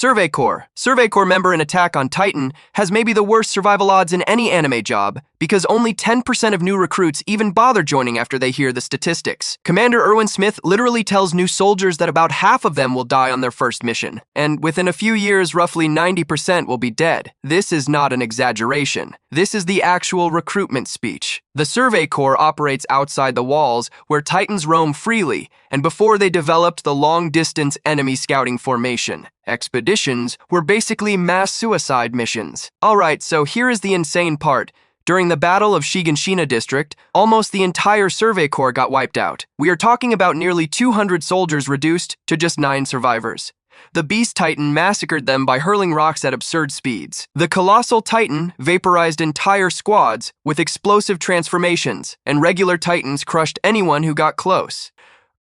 Survey Corps. Survey Corps member in Attack on Titan has maybe the worst survival odds in any anime job because only 10% of new recruits even bother joining after they hear the statistics. Commander Erwin Smith literally tells new soldiers that about half of them will die on their first mission, and within a few years, roughly 90% will be dead. This is not an exaggeration. This is the actual recruitment speech. The Survey Corps operates outside the walls where Titans roam freely, and before they developed the long-distance enemy scouting formation. Expeditions were basically mass suicide missions. Alright, so here is the insane part. During the Battle of Shiganshina District, almost the entire Survey Corps got wiped out. We are talking about nearly 200 soldiers reduced to just 9 survivors. The Beast Titan massacred them by hurling rocks at absurd speeds. The Colossal Titan vaporized entire squads with explosive transformations, and regular Titans crushed anyone who got close.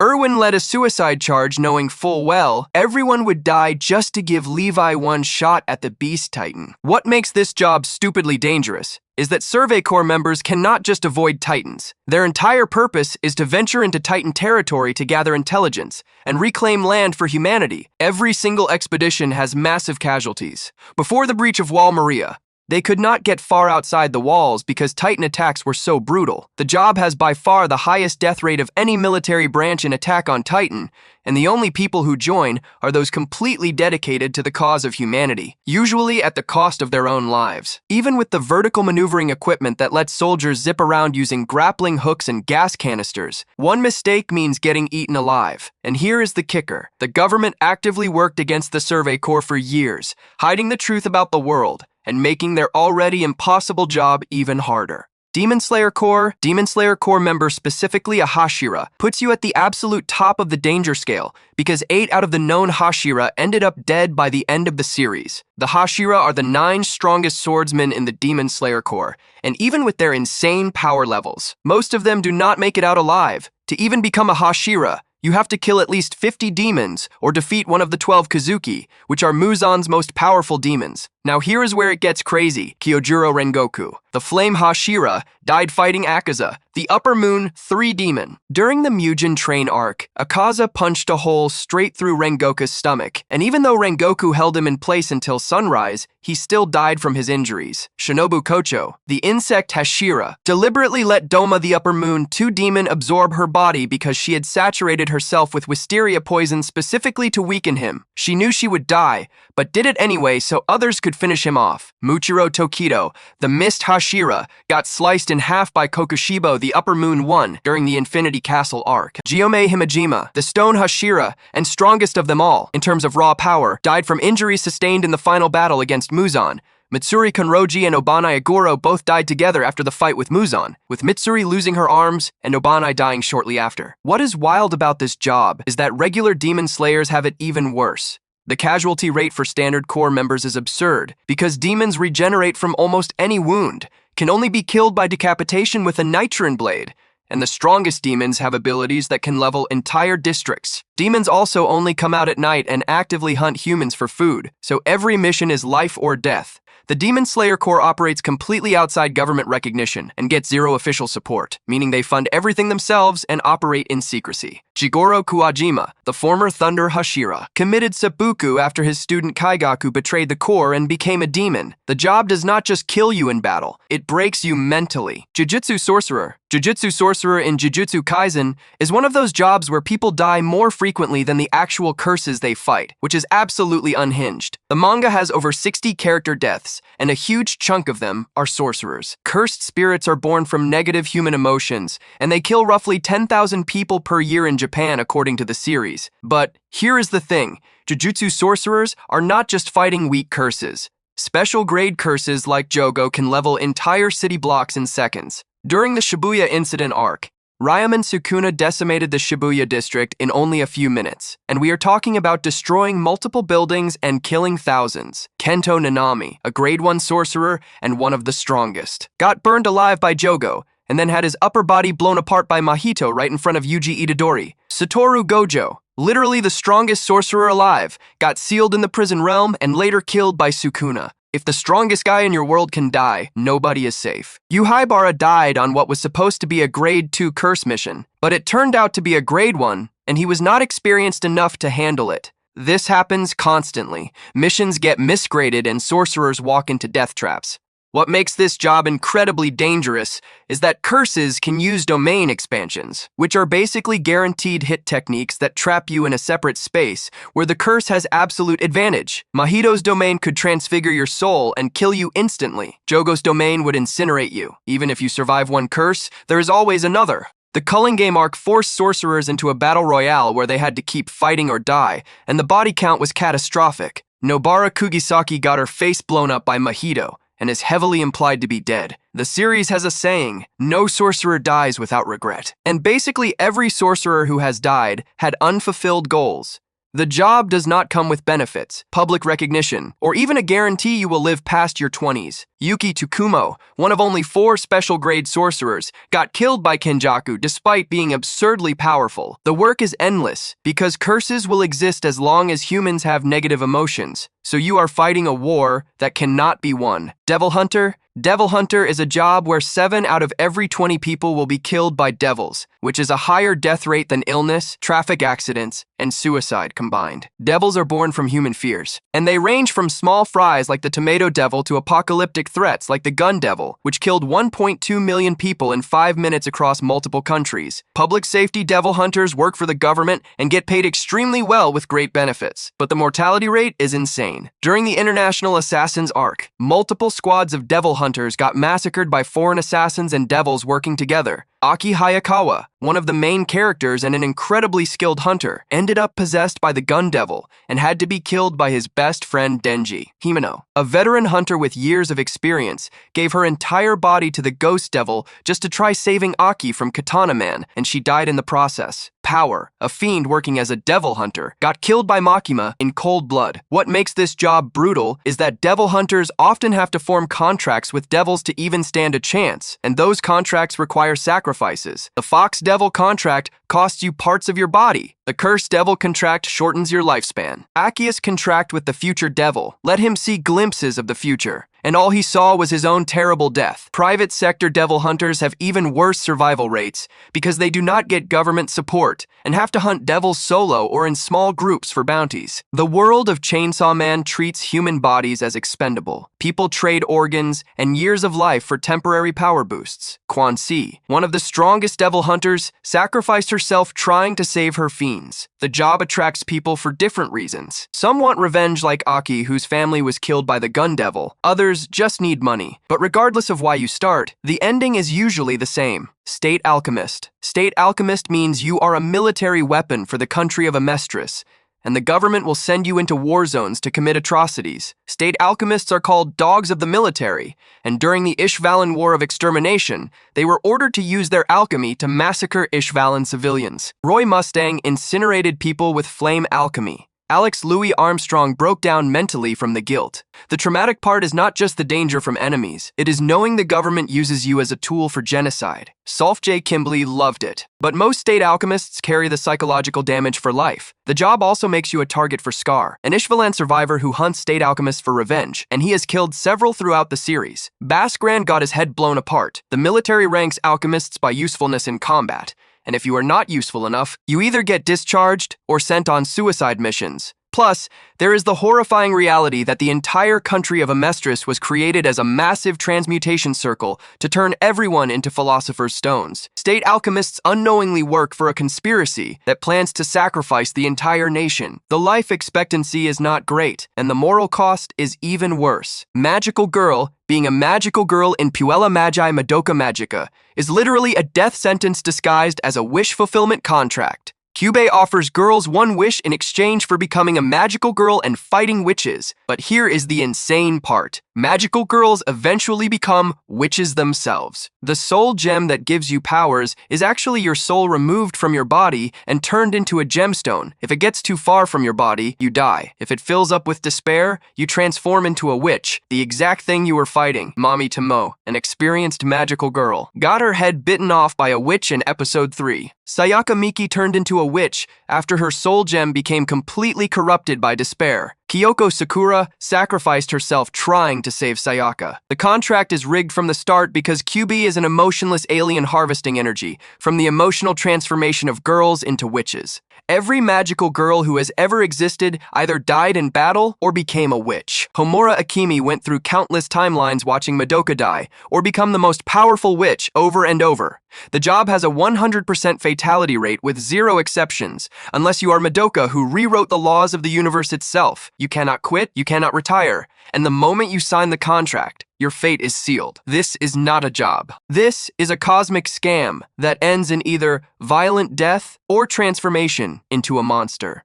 Erwin led a suicide charge knowing full well everyone would die just to give Levi one shot at the Beast Titan. What makes this job stupidly dangerous is that Survey Corps members cannot just avoid Titans. Their entire purpose is to venture into Titan territory to gather intelligence and reclaim land for humanity. Every single expedition has massive casualties. Before the breach of Wall Maria, they could not get far outside the walls because Titan attacks were so brutal. The job has by far the highest death rate of any military branch in Attack on Titan, and the only people who join are those completely dedicated to the cause of humanity, usually at the cost of their own lives. Even with the vertical maneuvering equipment that lets soldiers zip around using grappling hooks and gas canisters, one mistake means getting eaten alive. And here is the kicker. The government actively worked against the Survey Corps for years, hiding the truth about the world and making their already impossible job even harder. Demon Slayer Corps member, specifically a Hashira, puts you at the absolute top of the danger scale because 8 out of the known Hashira ended up dead by the end of the series. The Hashira are the 9 strongest swordsmen in the Demon Slayer Corps, and even with their insane power levels, most of them do not make it out alive. To even become a Hashira, you have to kill at least 50 demons or defeat one of the 12 Kazuki, which are Muzan's most powerful demons. Now here is where it gets crazy. Kyojuro Rengoku, the Flame Hashira, died fighting Akaza, the Upper Moon 3 demon. During the Mugen Train arc, Akaza punched a hole straight through Rengoku's stomach, and even though Rengoku held him in place until sunrise, he still died from his injuries. Shinobu Kocho, the insect Hashira, deliberately let Doma the Upper Moon 2 demon absorb her body because she had saturated herself with wisteria poison specifically to weaken him. She knew she would die, but did it anyway so others could finish him off. Muchiro Tokido, the Mist Hashira, got sliced in half by Kokushibo the Upper Moon 1 during the Infinity Castle arc. Gyomei Himejima, the Stone Hashira, and strongest of them all in terms of raw power, died from injuries sustained in the final battle against Muzan. Mitsuri Konroji and Obanai Aguro both died together after the fight with Muzan, with Mitsuri losing her arms and Obanai dying shortly after. What is wild about this job is that regular demon slayers have it even worse. The casualty rate for standard corps members is absurd because demons regenerate from almost any wound, can only be killed by decapitation with a nitrin blade, and the strongest demons have abilities that can level entire districts. Demons also only come out at night and actively hunt humans for food, so every mission is life or death. The Demon Slayer Corps operates completely outside government recognition and gets zero official support, meaning they fund everything themselves and operate in secrecy. Jigoro Kuwajima, the former Thunder Hashira, committed seppuku after his student Kaigaku betrayed the Corps and became a demon. The job does not just kill you in battle, it breaks you mentally. Jujutsu Sorcerer. Jujutsu Sorcerer in Jujutsu Kaisen is one of those jobs where people die more frequently than the actual curses they fight, which is absolutely unhinged. The manga has over 60 character deaths, and a huge chunk of them are sorcerers. Cursed spirits are born from negative human emotions, and they kill roughly 10,000 people per year in Japan according to the series. But here is the thing, Jujutsu sorcerers are not just fighting weak curses. Special grade curses like Jogo can level entire city blocks in seconds. During the Shibuya incident arc, Ryaman Sukuna decimated the Shibuya district in only a few minutes, and we are talking about destroying multiple buildings and killing thousands. Kento Nanami, a grade 1 sorcerer and one of the strongest, got burned alive by Jogo, and then had his upper body blown apart by Mahito right in front of Yuji Itadori. Satoru Gojo, literally the strongest sorcerer alive, got sealed in the prison realm and later killed by Sukuna. If the strongest guy in your world can die, nobody is safe. Yuhaibara died on what was supposed to be a grade 2 curse mission, but it turned out to be a grade 1, and he was not experienced enough to handle it. This happens constantly. Missions get misgraded and sorcerers walk into death traps. What makes this job incredibly dangerous is that curses can use domain expansions, which are basically guaranteed hit techniques that trap you in a separate space where the curse has absolute advantage. Mahito's domain could transfigure your soul and kill you instantly. Jogo's domain would incinerate you. Even if you survive one curse, there is always another. The Culling Game arc forced sorcerers into a battle royale where they had to keep fighting or die, and the body count was catastrophic. Nobara Kugisaki got her face blown up by Mahito and is heavily implied to be dead. The series has a saying, no sorcerer dies without regret. And basically every sorcerer who has died had unfulfilled goals. The job does not come with benefits, public recognition, or even a guarantee you will live past your 20s. Yuki Tsukumo, one of only 4 special-grade sorcerers, got killed by Kenjaku despite being absurdly powerful. The work is endless, because curses will exist as long as humans have negative emotions, so you are fighting a war that cannot be won. Devil Hunter? Devil Hunter is a job where 7 out of every 20 people will be killed by devils, which is a higher death rate than illness, traffic accidents, and suicide combined. Devils are born from human fears, and they range from small fries like the tomato devil to apocalyptic threats like the gun devil, which killed 1.2 million people in 5 minutes across multiple countries. Public safety devil hunters work for the government and get paid extremely well with great benefits, but the mortality rate is insane. During the International Assassins arc, multiple squads of devil hunters got massacred by foreign assassins and devils working together. Aki Hayakawa, one of the main characters and an incredibly skilled hunter, ended up possessed by the gun devil and had to be killed by his best friend Denji. Himeno, a veteran hunter with years of experience, gave her entire body to the ghost devil just to try saving Aki from Katana Man, and she died in the process. Power, a fiend working as a devil hunter, got killed by Makima in cold blood. What makes this job brutal is that devil hunters often have to form contracts with devils to even stand a chance, and those contracts require sacrifices. The Fox Devil contract costs you parts of your body. The Cursed Devil contract shortens your lifespan. Akia's contract with the future devil let him see glimpses of the future, and all he saw was his own terrible death. Private sector devil hunters have even worse survival rates because they do not get government support and have to hunt devils solo or in small groups for bounties. The world of Chainsaw Man treats human bodies as expendable. People trade organs and years of life for temporary power boosts. Quan Si, one of the strongest devil hunters, sacrificed herself trying to save her fiends. The job attracts people for different reasons. Some want revenge like Aki, whose family was killed by the gun devil. Others just need money. But regardless of why you start, the ending is usually the same. State Alchemist. State Alchemist means you are a military weapon for the country of Amestris, and the government will send you into war zones to commit atrocities. State Alchemists are called dogs of the military, and during the Ishvalan War of Extermination, they were ordered to use their alchemy to massacre Ishvalan civilians. Roy Mustang incinerated people with flame alchemy. Alex Louis Armstrong broke down mentally from the guilt. The traumatic part is not just the danger from enemies, it is knowing the government uses you as a tool for genocide. Solf J. Kimbley loved it. But most state alchemists carry the psychological damage for life. The job also makes you a target for Scar, an Ishvalan survivor who hunts state alchemists for revenge, and he has killed several throughout the series. Baskran got his head blown apart. The military ranks alchemists by usefulness in combat, and if you are not useful enough, you either get discharged or sent on suicide missions. Plus, there is the horrifying reality that the entire country of Amestris was created as a massive transmutation circle to turn everyone into Philosopher's Stones. State alchemists unknowingly work for a conspiracy that plans to sacrifice the entire nation. The life expectancy is not great, and the moral cost is even worse. Magical Girl, being a magical girl in Puella Magi Madoka Magica, is literally a death sentence disguised as a wish fulfillment contract. Kyubey offers girls one wish in exchange for becoming a magical girl and fighting witches. But here is the insane part. Magical girls eventually become witches themselves. The soul gem that gives you powers is actually your soul removed from your body and turned into a gemstone. If it gets too far from your body, you die. If it fills up with despair, you transform into a witch, the exact thing you were fighting. Mami Tomo, an experienced magical girl, got her head bitten off by a witch in episode 3. Sayaka Miki turned into a witch after her soul gem became completely corrupted by despair. Kyoko Sakura sacrificed herself trying to save Sayaka. The contract is rigged from the start because QB is an emotionless alien harvesting energy from the emotional transformation of girls into witches. Every magical girl who has ever existed either died in battle or became a witch. Homura Akemi went through countless timelines watching Madoka die or become the most powerful witch over and over. The job has a 100% fatality rate with 0 exceptions, unless you are Madoka, who rewrote the laws of the universe itself. You cannot quit, you cannot retire, and the moment you sign the contract, your fate is sealed. This is not a job. This is a cosmic scam that ends in either violent death or transformation into a monster.